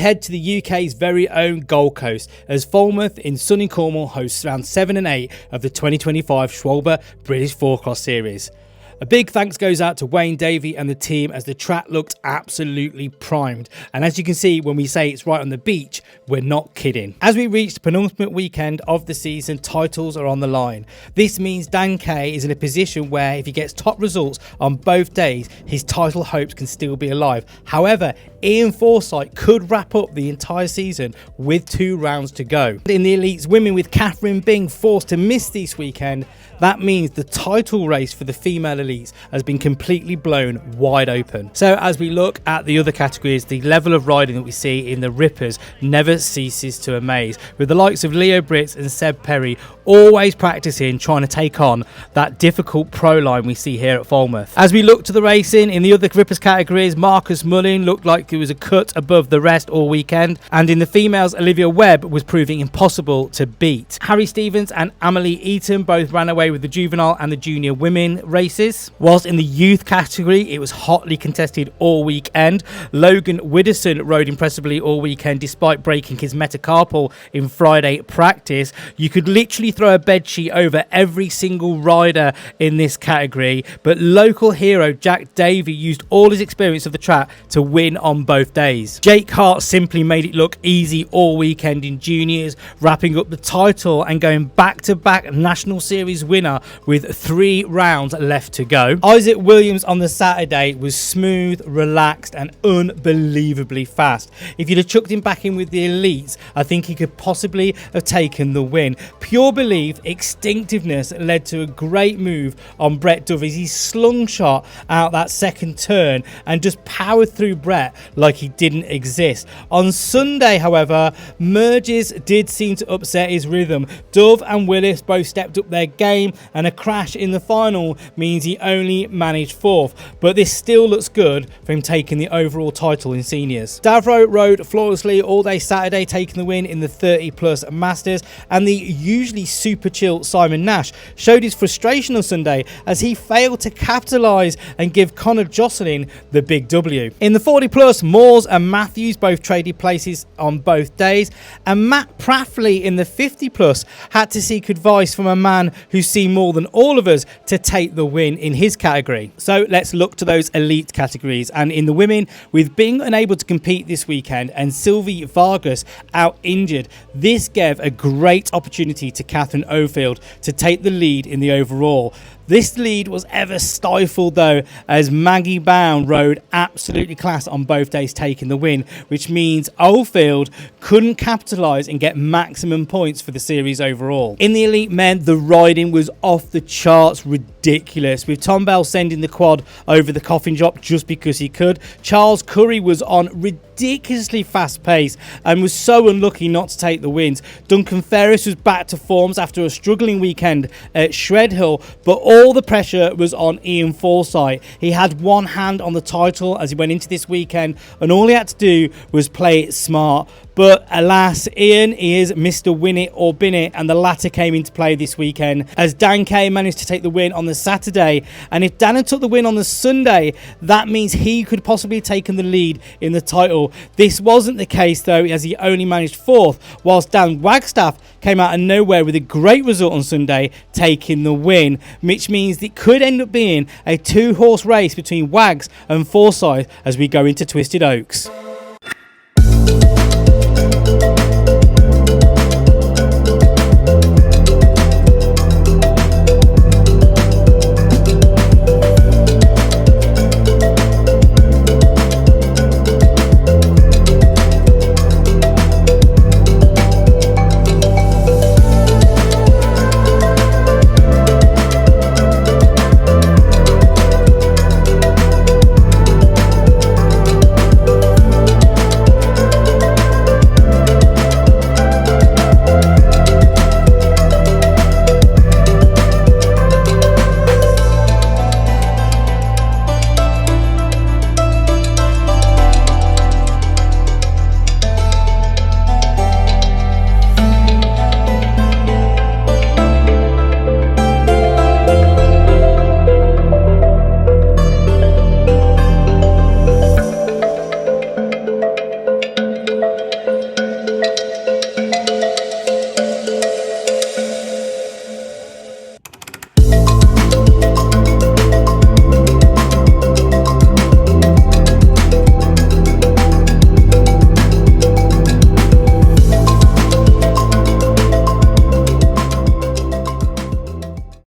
head to the UK's very own Gold Coast as Falmouth in sunny Cornwall hosts round 7 and 8 of the 2025 Schwalbe British 4-Cross Series. A big thanks goes out to Wayne Davey and the team as the track looked absolutely primed. And as you can see, when we say it's right on the beach, we're not kidding. As we reach the penultimate weekend of the season, titles are on the line. This means Dan Kay is in a position where if he gets top results on both days, his title hopes can still be alive. However, Ian Forsyth could wrap up the entire season with 2 rounds to go. In the elites women, with Catherine being forced to miss this weekend, that means the title race for the female elites has been completely blown wide open. So as we look at the other categories, the level of riding that we see in the Rippers never ceases to amaze, with the likes of Leo Britz and Seb Perry always practicing trying to take on that difficult pro line we see here at Falmouth. As we look to the racing in the other Rippers categories, Marcus Mullin looked like he was a cut above the rest all weekend, and in the females, Olivia Webb was proving impossible to beat. Harry Stevens and Amelie Eaton both ran away with the juvenile and the junior women races, whilst in the youth category it was hotly contested all weekend. Logan Widdowson rode impressively all weekend despite breaking his metacarpal in Friday practice. You could literally throw a bedsheet over every single rider in this category, but local hero Jack Davey used all his experience of the track to win on both days. Jake Hart simply made it look easy all weekend in juniors, wrapping up the title and going back-to-back National Series winner with 3 rounds left to go. Isaac Williams on the Saturday was smooth, relaxed and unbelievably fast. If you'd have chucked him back in with the elites, I think he could possibly have taken the win. Pure belief, instinctiveness led to a great move on Brett Dove as he slungshot out that second turn and just powered through Brett like he didn't exist. On Sunday, however, merges did seem to upset his rhythm. Dove and Willis both stepped up their game, and a crash in the final means he only managed 4th, but this still looks good for him taking the overall title in seniors. Davro rode flawlessly all day Saturday, taking the win in the 30 plus Masters, and the usually super chill Simon Nash showed his frustration on Sunday as he failed to capitalise and give Connor Jocelyn the big W. In the 40 plus, Moores and Matthews both traded places on both days, and Matt Praffley in the 50 plus had to seek advice from a man who's seen more than all of us to take the win in his category. So let's look to those elite categories, and in the women, with being unable to compete this weekend and Sylvie Vargas out injured, this gave a great opportunity to Catherine Ofield to take the lead in the overall. This lead was ever stifled though, as Maggie Bound rode absolutely class on both days, taking the win, which means Oldfield couldn't capitalise and get maximum points for the series overall. In the elite men, the riding was off the charts ridiculous, with Tom Bell sending the quad over the coffin drop just because he could. Charles Curry was on ridiculously fast pace and was so unlucky not to take the wins. Duncan Ferris was back to forms after a struggling weekend at Shred Hill, but all the pressure was on Ian Forsyth. He had one hand on the title as he went into this weekend, and all he had to do was play it smart. But alas, Ian is Mr. Win It or Bin It, and the latter came into play this weekend as Dan Kay managed to take the win on the Saturday. And if Dan had took the win on the Sunday, that means he could possibly have taken the lead in the title. This wasn't the case though, as he only managed 4th, whilst Dan Wagstaff came out of nowhere with a great result on Sunday, taking the win, which means it could end up being a 2-horse race between Wags and Forsyth as we go into Twisted Oaks.